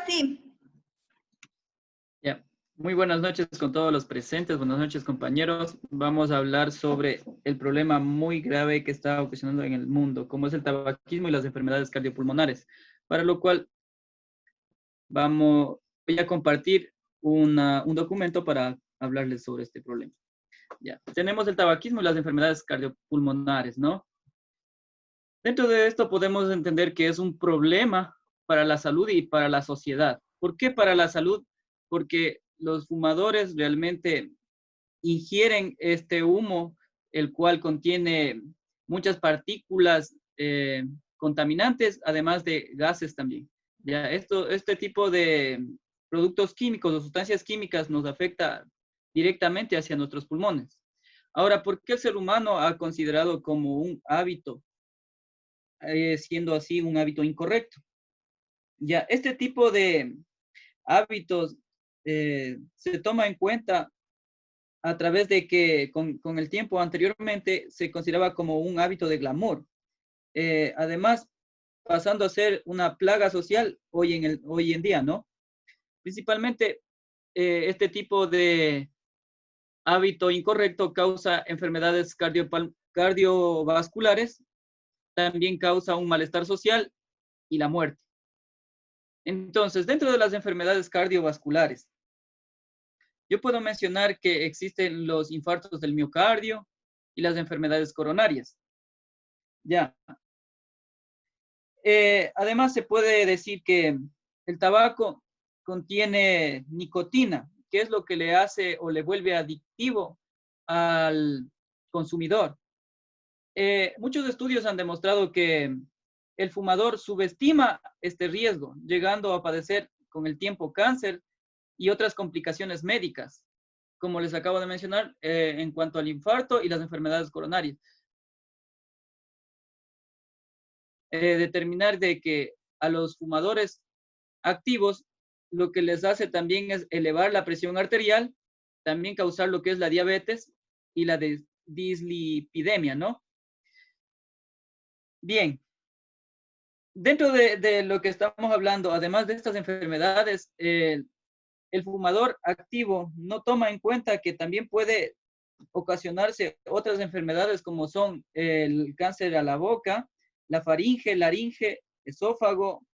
ahora sí. Ya. Muy buenas noches con todos los presentes. Buenas noches, compañeros. Vamos a hablar sobre el problema muy grave que está ocasionando en el mundo, como es el tabaquismo y las enfermedades cardiopulmonares. Para lo cual voy a compartir un documento para hablarles sobre este problema. Ya. Tenemos el tabaquismo y las enfermedades cardiopulmonares, ¿no? Dentro de esto podemos entender que es un problema para la salud y para la sociedad. ¿Por qué para la salud? Porque los fumadores realmente ingieren este humo, el cual contiene muchas partículas contaminantes, además de gases también. Ya, este tipo de productos químicos o sustancias químicas nos afecta directamente hacia nuestros pulmones. Ahora, ¿por qué el ser humano ha considerado como un hábito, siendo así un hábito incorrecto? Ya, este tipo de hábitos se toma en cuenta a través de que con el tiempo anteriormente se consideraba como un hábito de glamour. Además, pasando a ser una plaga social hoy en día, ¿no? Principalmente, este tipo de hábito incorrecto causa enfermedades cardiovasculares, también causa un malestar social y la muerte. Entonces, dentro de las enfermedades cardiovasculares, yo puedo mencionar que existen los infartos del miocardio y las enfermedades coronarias. Ya. Además, se puede decir que el tabaco contiene nicotina, que es lo que le hace o le vuelve adictivo al consumidor. Muchos estudios han demostrado que el fumador subestima este riesgo, llegando a padecer con el tiempo cáncer y otras complicaciones médicas, como les acabo de mencionar, en cuanto al infarto y las enfermedades coronarias. Determinar de que a los fumadores activos lo que les hace también es elevar la presión arterial, también causar lo que es la diabetes y la dislipidemia, ¿no? Bien, dentro de lo que estamos hablando, además de estas enfermedades, el fumador activo no toma en cuenta que también puede ocasionarse otras enfermedades como son el cáncer a la boca, la faringe, laringe, esófago,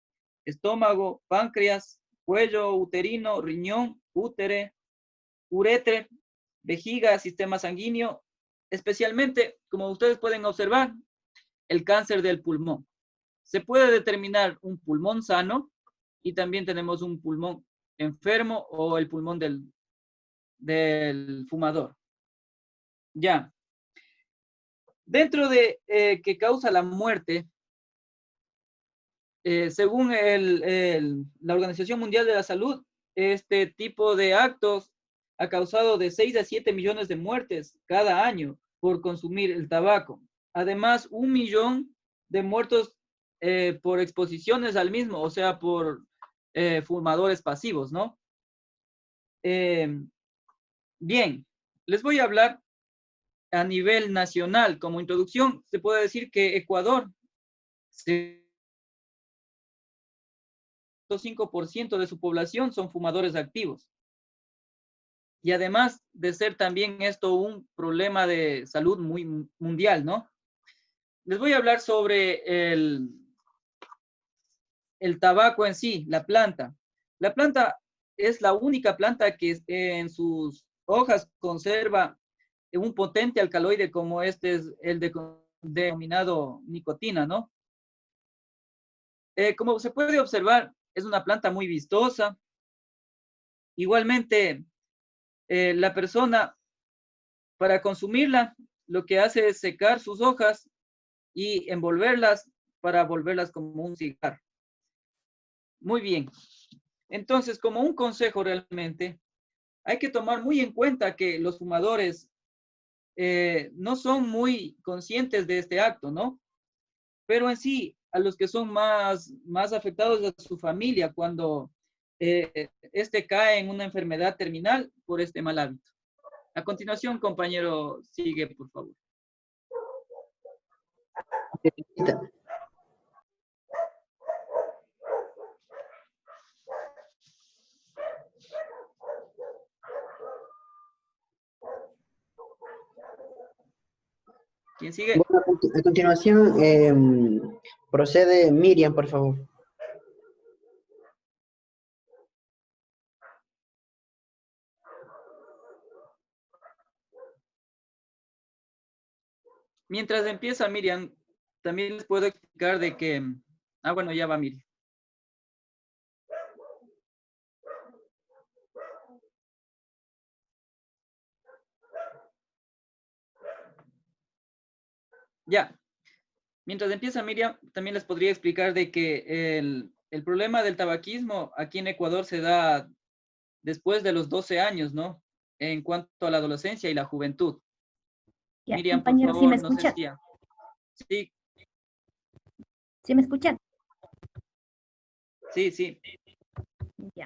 estómago, páncreas, cuello uterino, riñón, uretre, vejiga, sistema sanguíneo, especialmente, como ustedes pueden observar, el cáncer del pulmón. Se puede determinar un pulmón sano y también tenemos un pulmón enfermo o el pulmón del fumador. Ya. Dentro de que causa la muerte, según la Organización Mundial de la Salud, este tipo de actos ha causado de 6 a 7 millones de muertes cada año por consumir el tabaco. Además, 1 millón de muertos por exposiciones al mismo, o sea, por fumadores pasivos, ¿no? Bien, les voy a hablar a nivel nacional. Como introducción, se puede decir que Ecuador, 5% de su población son fumadores activos. Y además de ser también esto un problema de salud muy mundial, ¿no? Les voy a hablar sobre el tabaco en sí, la planta. La planta es la única planta que en sus hojas conserva un potente alcaloide como este es el denominado nicotina, ¿no? Como se puede observar, es una planta muy vistosa. Igualmente, la persona para consumirla lo que hace es secar sus hojas y envolverlas para volverlas como un cigarro. Muy bien. Entonces, como un consejo realmente, hay que tomar muy en cuenta que los fumadores no son muy conscientes de este acto, ¿no? Pero en sí, a los que son más afectados a su familia cuando este cae en una enfermedad terminal por este mal hábito. A continuación, compañero, sigue, por favor. ¿Quién sigue? Bueno, a continuación, procede Miriam, por favor. Mientras empieza Miriam, también les puedo explicar de que... Ah, bueno, ya va Miriam. Ya. Mientras empieza Miriam, también les podría explicar de que el problema del tabaquismo aquí en Ecuador se da después de los 12 años, ¿no? En cuanto a la adolescencia y la juventud. Ya, Miriam, por compañero, ¿sí me favor, no sé escuchan? si ya. Sí, ¿Sí me escuchan? sí, sí. Ya.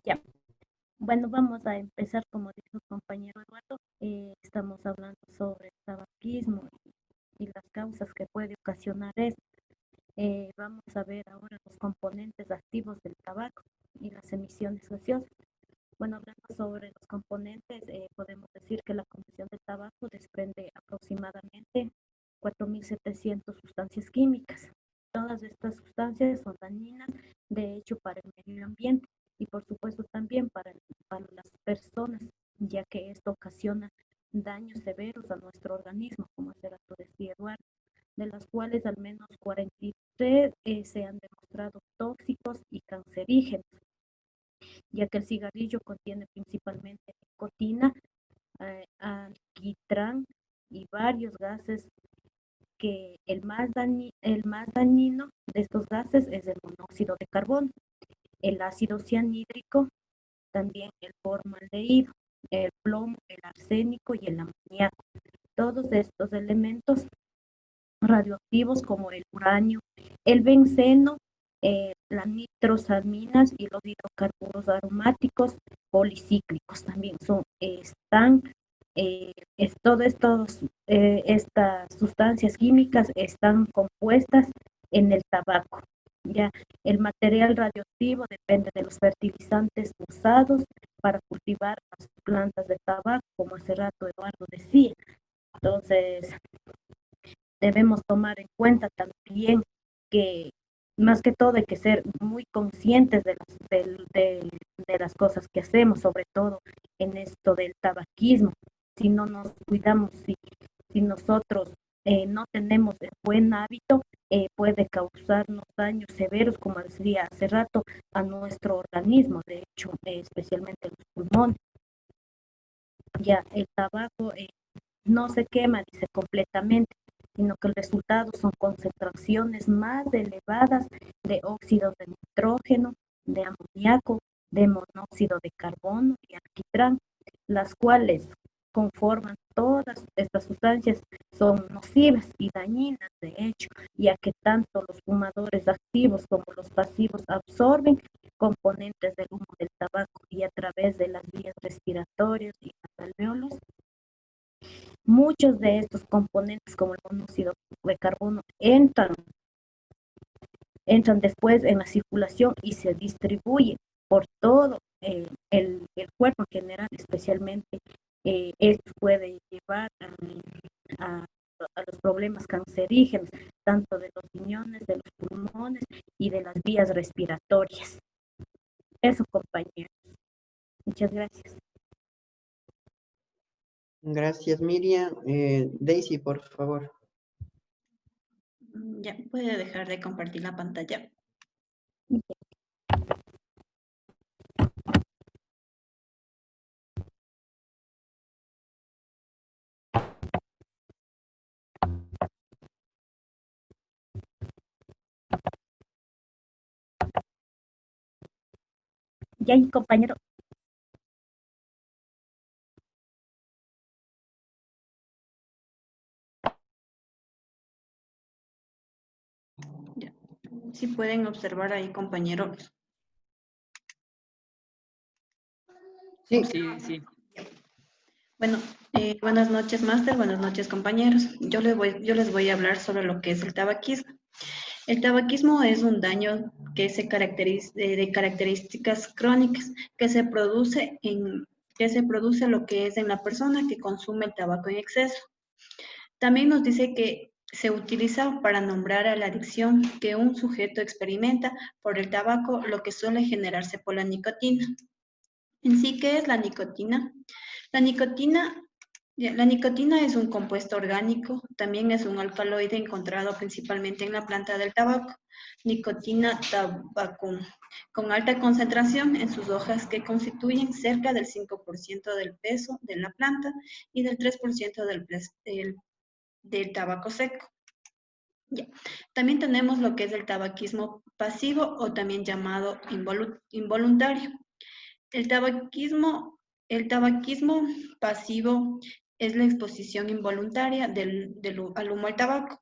Ya. Bueno, vamos a empezar, como dijo el compañero Eduardo. Estamos hablando sobre el tabaquismo y las causas que puede ocasionar esto. Vamos a ver ahora los componentes activos del tabaco y las emisiones gaseosas. Bueno, hablando sobre los componentes, podemos decir que la combustión del tabaco desprende aproximadamente 4.700 sustancias químicas. Todas estas sustancias son dañinas, de hecho, para el medio ambiente y por supuesto también para las personas, ya que esto ocasiona daños severos a nuestro organismo, como hace rato decía Eduardo, de las cuales al menos 43 se han demostrado tóxicos y cancerígenos, ya que el cigarrillo contiene principalmente nicotina, alquitrán y varios gases, que el más dañino de estos gases es el monóxido de carbono, el ácido cianhídrico, también el formaldehído, el plomo, el arsénico y el amoníaco. Todos estos elementos radioactivos como el uranio, el benceno, las nitrosaminas y los hidrocarburos aromáticos policíclicos también están, estas sustancias químicas están compuestas en el tabaco. Ya, el material radioactivo depende de los fertilizantes usados para cultivar las plantas de tabaco, como hace rato Eduardo decía. Entonces, debemos tomar en cuenta también que más que todo hay que ser muy conscientes de las cosas que hacemos, sobre todo en esto del tabaquismo. Si no nos cuidamos, si nosotros no tenemos el buen hábito, puede causarnos daños severos, como decía hace rato, a nuestro organismo, de hecho, especialmente los pulmones. Ya el tabaco no se quema, dice, completamente, sino que el resultado son concentraciones más elevadas de óxidos de nitrógeno, de amoníaco, de monóxido de carbono y alquitrán, las cuales conforman todas estas sustancias, son nocivas y dañinas, de hecho, ya que tanto los fumadores activos como los pasivos absorben componentes del humo del tabaco y a través de las vías respiratorias y las alveolos. Muchos de estos componentes, como el monóxido de carbono, entran después en la circulación y se distribuyen por todo el cuerpo en general, especialmente. Esto puede llevar a los problemas cancerígenos, tanto de los riñones, de los pulmones y de las vías respiratorias. Eso, compañeros. Muchas gracias. Gracias, Miriam. Daisy, por favor. Ya, puede dejar de compartir la pantalla. Ya, compañero. Ya. Si pueden observar ahí, compañeros. Sí. Sí, sí. Bueno, buenas noches, máster, buenas noches, compañeros. Yo les voy a hablar sobre lo que es el tabaquismo. El tabaquismo es un daño que se caracteriza de características crónicas que se produce lo que es en la persona que consume el tabaco en exceso. También nos dice que se utiliza para nombrar a la adicción que un sujeto experimenta por el tabaco, lo que suele generarse por la nicotina. En sí, ¿qué es la nicotina? La nicotina, la nicotina es un compuesto orgánico, también es un alcaloide encontrado principalmente en la planta del tabaco, Nicotina tabacum, con alta concentración en sus hojas que constituyen cerca del 5% del peso de la planta y del 3% del tabaco seco. Ya. También tenemos lo que es el tabaquismo pasivo o también llamado involuntario. El tabaquismo pasivo es la exposición involuntaria al humo al tabaco.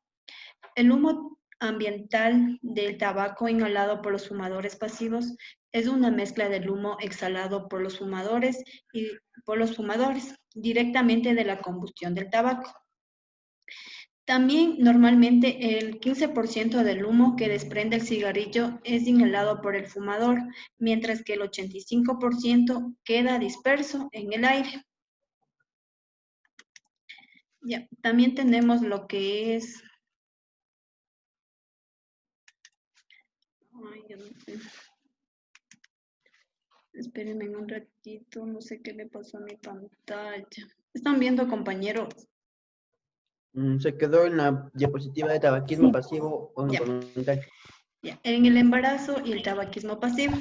El humo ambiental del tabaco inhalado por los fumadores pasivos es una mezcla del humo exhalado por los fumadores directamente de la combustión del tabaco. También normalmente el 15% del humo que desprende el cigarrillo es inhalado por el fumador, mientras que el 85% queda disperso en el aire. Ya, también tenemos lo que es... Espérenme un ratito, no sé qué le pasó a mi pantalla. ¿Están viendo, compañeros? Se quedó en la diapositiva de tabaquismo Sí. pasivo o Ya. involuntario. Ya, en el embarazo y el tabaquismo pasivo.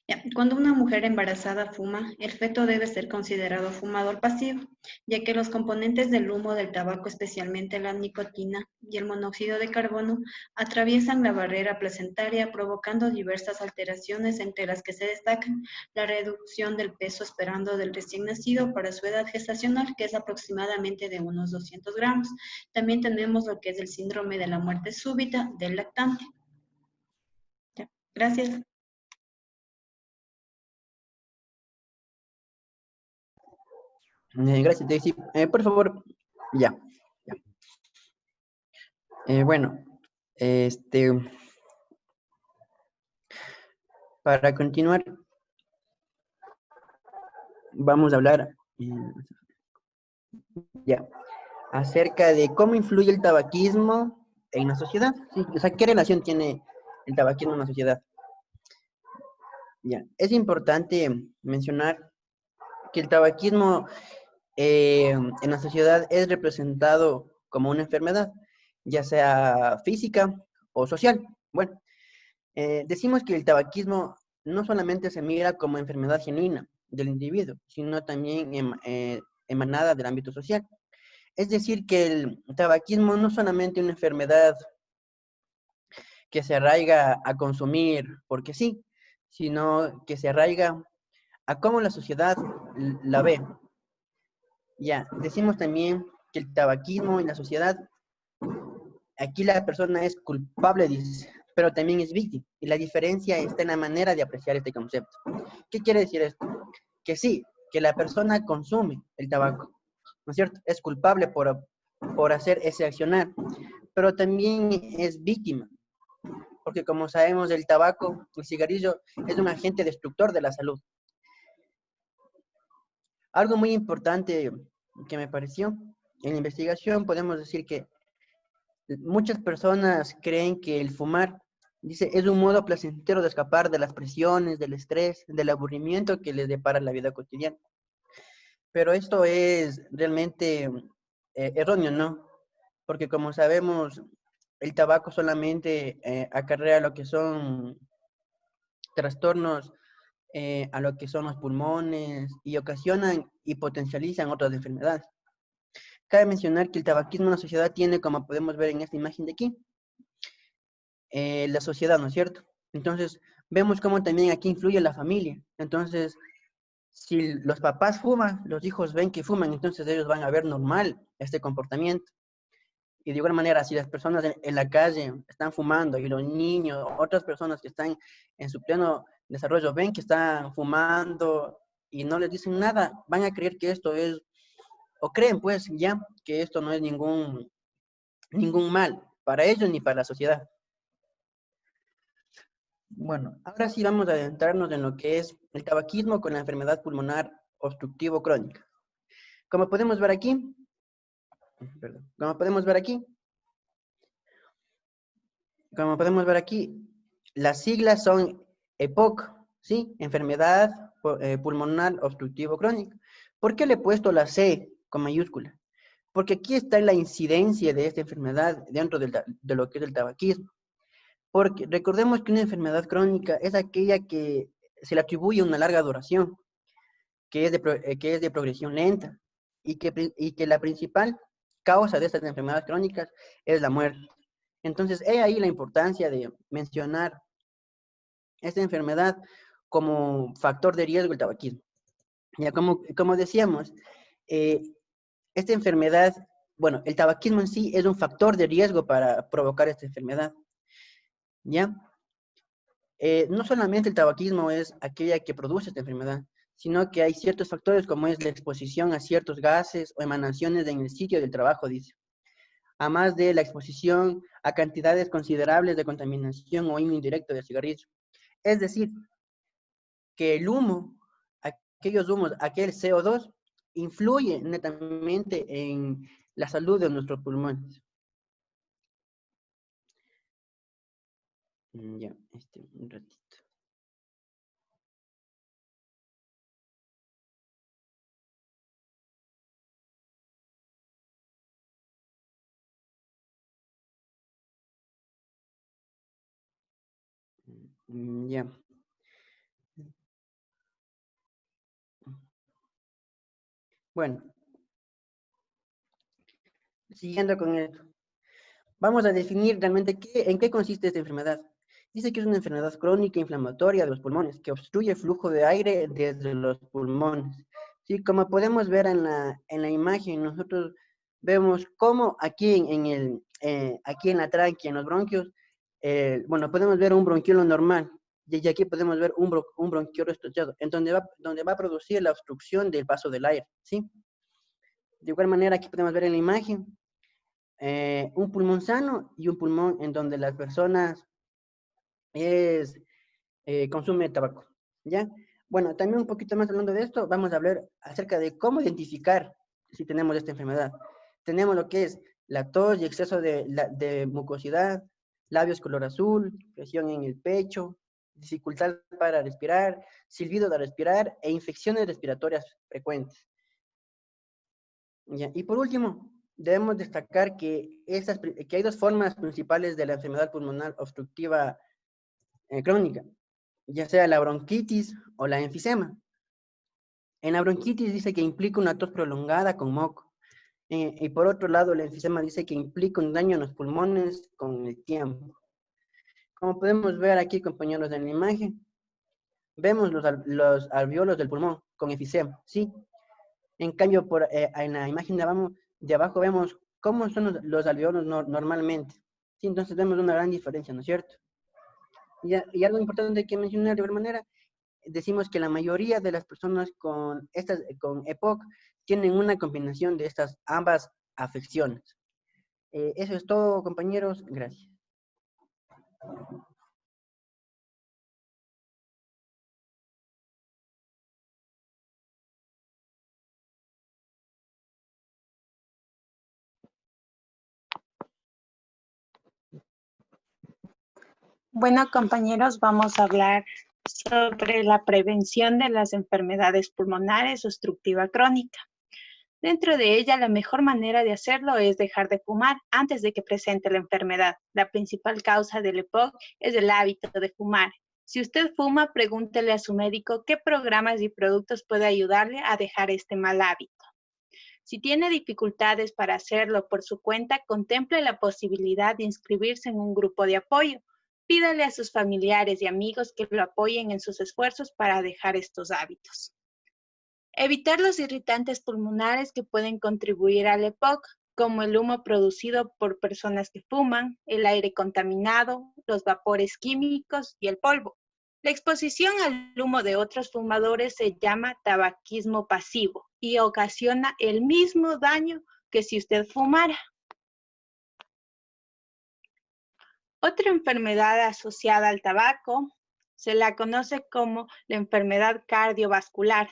Ya, cuando una mujer embarazada fuma, el feto debe ser considerado fumador pasivo, ya que los componentes del humo del tabaco, especialmente la nicotina y el monóxido de carbono, atraviesan la barrera placentaria, provocando diversas alteraciones, entre las que se destacan la reducción del peso esperando del recién nacido para su edad gestacional, que es aproximadamente de unos 200 gramos. También tenemos lo que es el síndrome de la muerte súbita del lactante. Ya, gracias. Gracias, Daisy. Por favor, ya. Bueno, para continuar, vamos a hablar ya acerca de cómo influye el tabaquismo en la sociedad. Sí, o sea, ¿qué relación tiene el tabaquismo en la sociedad? Ya, es importante mencionar que el tabaquismo en la sociedad es representado como una enfermedad, ya sea física o social. Bueno, decimos que el tabaquismo no solamente se mira como enfermedad genuina del individuo, sino también emanada del ámbito social. Es decir, que el tabaquismo no es solamente una enfermedad que se arraiga a consumir porque sí, sino que se arraiga a cómo la sociedad la ve. Ya, decimos también que el tabaquismo en la sociedad, aquí la persona es culpable, dice, pero también es víctima. Y la diferencia está en la manera de apreciar este concepto. ¿Qué quiere decir esto? Que sí, que la persona consume el tabaco, ¿no es cierto? Es culpable por hacer ese accionar, pero también es víctima, porque como sabemos, el tabaco, el cigarrillo, es un agente destructor de la salud. Algo muy importante que me pareció, en la investigación podemos decir que muchas personas creen que el fumar, dice, es un modo placentero de escapar de las presiones, del estrés, del aburrimiento que les depara la vida cotidiana. Pero esto es realmente erróneo, ¿no? Porque como sabemos, el tabaco solamente acarrea lo que son trastornos a lo que son los pulmones y ocasionan y potencializan otras enfermedades. Cabe mencionar que el tabaquismo en la sociedad tiene, como podemos ver en esta imagen de aquí, la sociedad, ¿no es cierto? Entonces, vemos cómo también aquí influye la familia. Entonces, si los papás fuman, los hijos ven que fuman, entonces ellos van a ver normal este comportamiento. Y de igual manera, si las personas en la calle están fumando y los niños, otras personas que están en su pleno desarrollo, ven que están fumando y no les dicen nada, van a creer que esto es o creen pues ya que esto no es ningún mal para ellos ni para la sociedad. Bueno, ahora sí vamos a adentrarnos en lo que es el tabaquismo con la enfermedad pulmonar obstructivo crónica. Como podemos ver aquí, como podemos ver aquí, las siglas son EPOC, ¿sí? Enfermedad pulmonar obstructivo crónica. ¿Por qué le he puesto la C con mayúscula? Porque aquí está la incidencia de esta enfermedad dentro de lo que es el tabaquismo. Porque recordemos que una enfermedad crónica es aquella que se le atribuye una larga duración, que es de progresión lenta, y que la principal causa de estas enfermedades crónicas es la muerte. Entonces, he ahí la importancia de mencionar esta enfermedad como factor de riesgo del tabaquismo. Ya como decíamos, eh, esta enfermedad, bueno, el tabaquismo en sí es un factor de riesgo para provocar esta enfermedad. ¿Ya? No solamente el tabaquismo es aquella que produce esta enfermedad, sino que hay ciertos factores como es la exposición a ciertos gases o emanaciones en el sitio del trabajo, dice. Además de la exposición a cantidades considerables de contaminación o humo indirecto del cigarrillo. Es decir, que el humo, aquellos humos, aquel CO2, influye netamente en la salud de nuestros pulmones. Ya, un ratito. Ya. Bueno, siguiendo con esto. Vamos a definir realmente en qué consiste esta enfermedad. Dice que es una enfermedad crónica inflamatoria de los pulmones que obstruye el flujo de aire desde los pulmones. Sí, como podemos ver en la imagen, nosotros vemos cómo aquí aquí en la tráquea, en los bronquios, bueno, podemos ver un bronquiolo normal, y aquí podemos ver un bronquiolo estrechado, en donde va a producir la obstrucción del paso del aire, ¿sí? De igual manera, aquí podemos ver en la imagen un pulmón sano y un pulmón en donde las personas consumen tabaco, ¿ya? Bueno, también un poquito más hablando de esto, vamos a hablar acerca de cómo identificar si tenemos esta enfermedad. Tenemos lo que es la tos y exceso de mucosidad, labios color azul, presión en el pecho, dificultad para respirar, silbido de respirar e infecciones respiratorias frecuentes. ¿Ya? Y por último, debemos destacar que hay dos formas principales de la enfermedad pulmonar obstructiva crónica, ya sea la bronquitis o la enfisema. En la bronquitis dice que implica una tos prolongada con moco. Y por otro lado, la enfisema dice que implica un daño en los pulmones con el tiempo. Como podemos ver aquí, compañeros, en la imagen, vemos los alveolos del pulmón con enfisema, ¿sí? En cambio, en la imagen de abajo vemos cómo son los alveolos normalmente. ¿Sí? Entonces vemos una gran diferencia, ¿no es cierto? Y algo importante que mencionar de alguna manera, decimos que la mayoría de las personas con EPOC tienen una combinación de estas ambas afecciones. Eso es todo, compañeros. Gracias. Bueno, compañeros, vamos a hablar sobre la prevención de las enfermedades pulmonares obstructiva crónica. Dentro de ella, la mejor manera de hacerlo es dejar de fumar antes de que presente la enfermedad. La principal causa del EPOC es el hábito de fumar. Si usted fuma, pregúntele a su médico qué programas y productos puede ayudarle a dejar este mal hábito. Si tiene dificultades para hacerlo por su cuenta, contemple la posibilidad de inscribirse en un grupo de apoyo. Pídale a sus familiares y amigos que lo apoyen en sus esfuerzos para dejar estos hábitos. Evitar los irritantes pulmonares que pueden contribuir al EPOC, como el humo producido por personas que fuman, el aire contaminado, los vapores químicos y el polvo. La exposición al humo de otros fumadores se llama tabaquismo pasivo y ocasiona el mismo daño que si usted fumara. Otra enfermedad asociada al tabaco se la conoce como la enfermedad cardiovascular.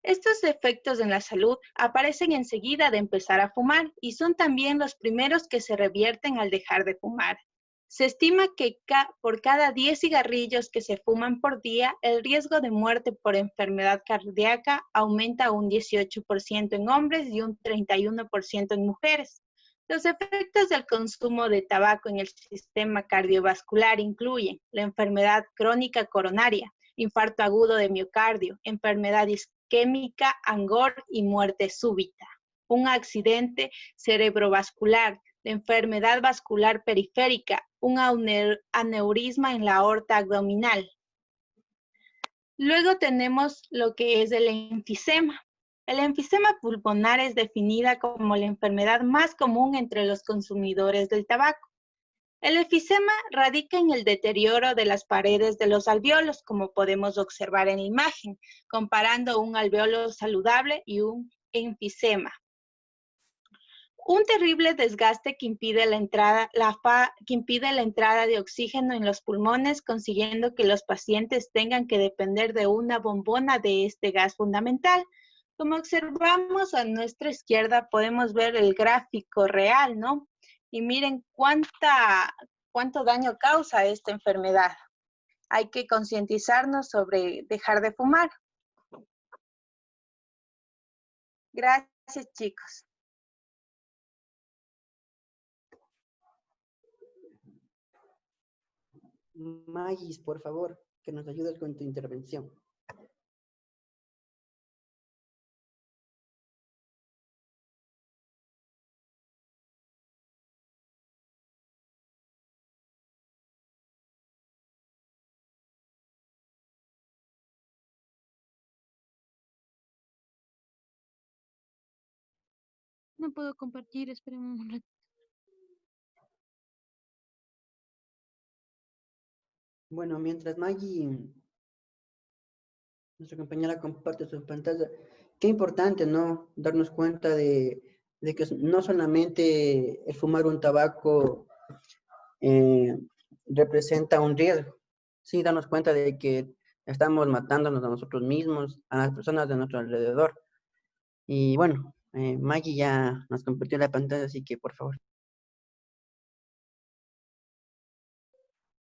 Estos efectos en la salud aparecen enseguida de empezar a fumar y son también los primeros que se revierten al dejar de fumar. Se estima que por cada 10 cigarrillos que se fuman por día, el riesgo de muerte por enfermedad cardíaca aumenta un 18% en hombres y un 31% en mujeres. Los efectos del consumo de tabaco en el sistema cardiovascular incluyen la enfermedad crónica coronaria, infarto agudo de miocardio, enfermedad isquémica, angor y muerte súbita. Un accidente cerebrovascular, la enfermedad vascular periférica, un aneurisma en la aorta abdominal. Luego tenemos lo que es el enfisema. El enfisema pulmonar es definida como la enfermedad más común entre los consumidores del tabaco. El enfisema radica en el deterioro de las paredes de los alvéolos, como podemos observar en la imagen, comparando un alvéolo saludable y un enfisema. Un terrible desgaste que impide la entrada de oxígeno en los pulmones, consiguiendo que los pacientes tengan que depender de una bombona de este gas fundamental. Como observamos a nuestra izquierda, podemos ver el gráfico real, ¿no? Y miren cuánto daño causa esta enfermedad. Hay que concientizarnos sobre dejar de fumar. Gracias, chicos. Magis, por favor, que nos ayudes con tu intervención. No puedo compartir, esperen un rato. Bueno, mientras Maggie, nuestra compañera, comparte su pantalla, qué importante, ¿no? Darnos cuenta de que no solamente el fumar un tabaco representa un riesgo, sí, darnos cuenta de que estamos matándonos a nosotros mismos, a las personas de nuestro alrededor. Y bueno, Maggie ya nos compartió la pantalla, así que por favor.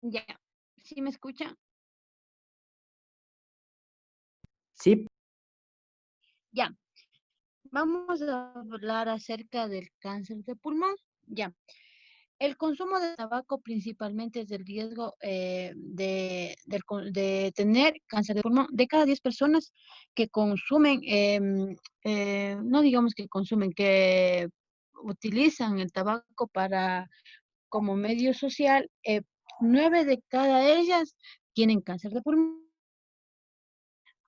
Ya, ¿sí me escucha? Sí, Ya, vamos a hablar acerca del cáncer de pulmón. Ya, el consumo de tabaco principalmente es el riesgo de tener cáncer de pulmón. De cada 10 personas que consumen, no digamos que consumen, que utilizan el tabaco como medio social, 9 de cada ellas tienen cáncer de pulmón.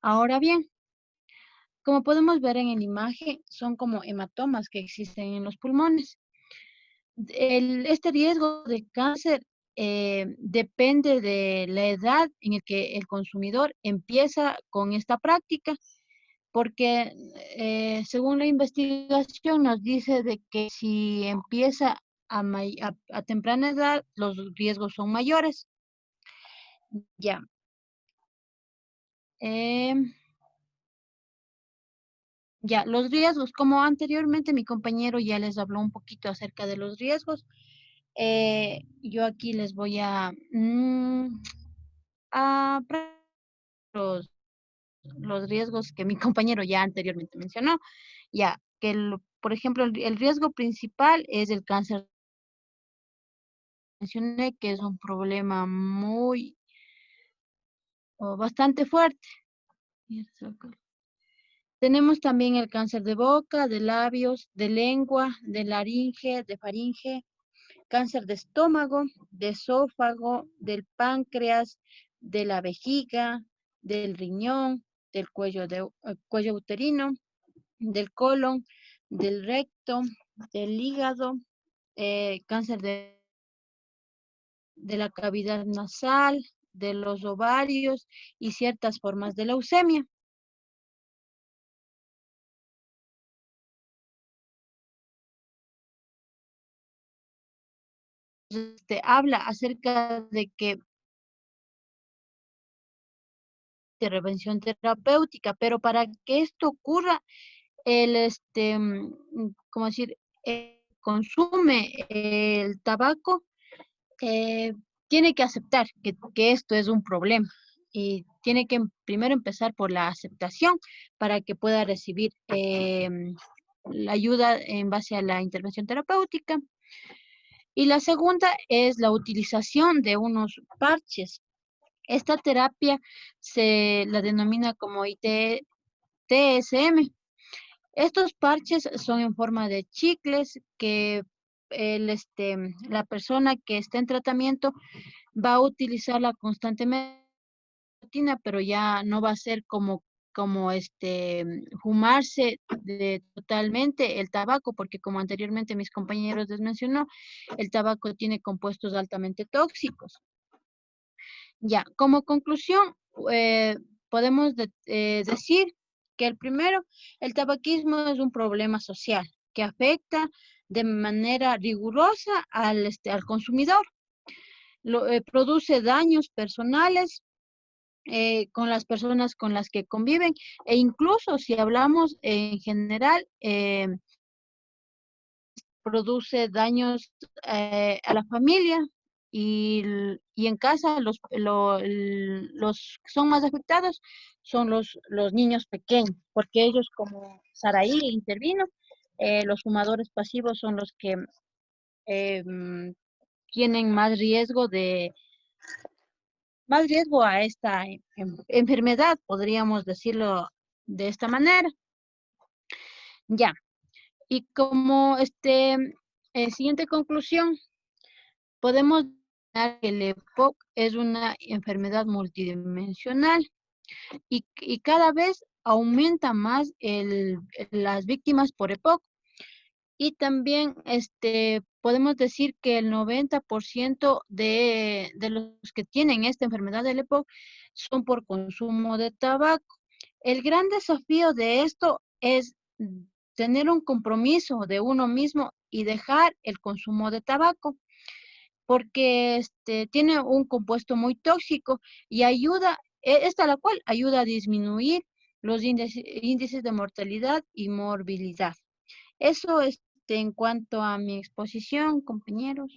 Ahora bien, como podemos ver en la imagen, son como hematomas que existen en los pulmones. Este riesgo de cáncer depende de la edad en la que el consumidor empieza con esta práctica, porque según la investigación nos dice de que si empieza a temprana edad, los riesgos son mayores. Ya. Ya, los riesgos, como anteriormente mi compañero ya les habló un poquito acerca de los riesgos, yo aquí les voy a los, los riesgos que mi compañero ya anteriormente mencionó. Ya, que por ejemplo, el riesgo principal es el cáncer. Mencioné que es un problema bastante fuerte. Tenemos también el cáncer de boca, de labios, de lengua, de laringe, de faringe, cáncer de estómago, de esófago, del páncreas, de la vejiga, del riñón, del cuello uterino, del colon, del recto, del hígado, cáncer de la cavidad nasal, de los ovarios y ciertas formas de leucemia. Habla acerca de que intervención terapéutica, pero para que esto ocurra, ¿cómo decir? Consume el tabaco, eh, tiene que aceptar que esto es un problema y tiene que primero empezar por la aceptación para que pueda recibir la ayuda en base a la intervención terapéutica. Y la segunda es la utilización de unos parches. Esta terapia se la denomina como TSM. Estos parches son en forma de chicles que la persona que está en tratamiento va a utilizarla constantemente, pero ya no va a ser como fumarse totalmente el tabaco, porque como anteriormente mis compañeros les mencionó, el tabaco tiene compuestos altamente tóxicos. Ya, como conclusión, podemos decir que el tabaquismo es un problema social que afecta de manera rigurosa al consumidor. Produce daños personales con las personas con las que conviven e incluso si hablamos en general, produce daños a la familia y en casa los que son más afectados son los niños pequeños, porque ellos, como Saraí intervino, los fumadores pasivos son los que tienen más riesgo a esta enfermedad, podríamos decirlo de esta manera. Ya, y como siguiente conclusión, podemos dar que el EPOC es una enfermedad multidimensional y cada vez aumenta más las víctimas por EPOC. Y también podemos decir que el 90% de los que tienen esta enfermedad del EPOC son por consumo de tabaco. El gran desafío de esto es tener un compromiso de uno mismo y dejar el consumo de tabaco, porque tiene un compuesto muy tóxico y la cual ayuda a disminuir los índices de mortalidad y morbilidad. Eso en cuanto a mi exposición, compañeros.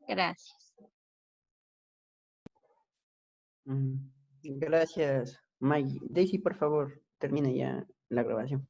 Gracias. Gracias, Maggie. Daisy, por favor, termine ya la grabación.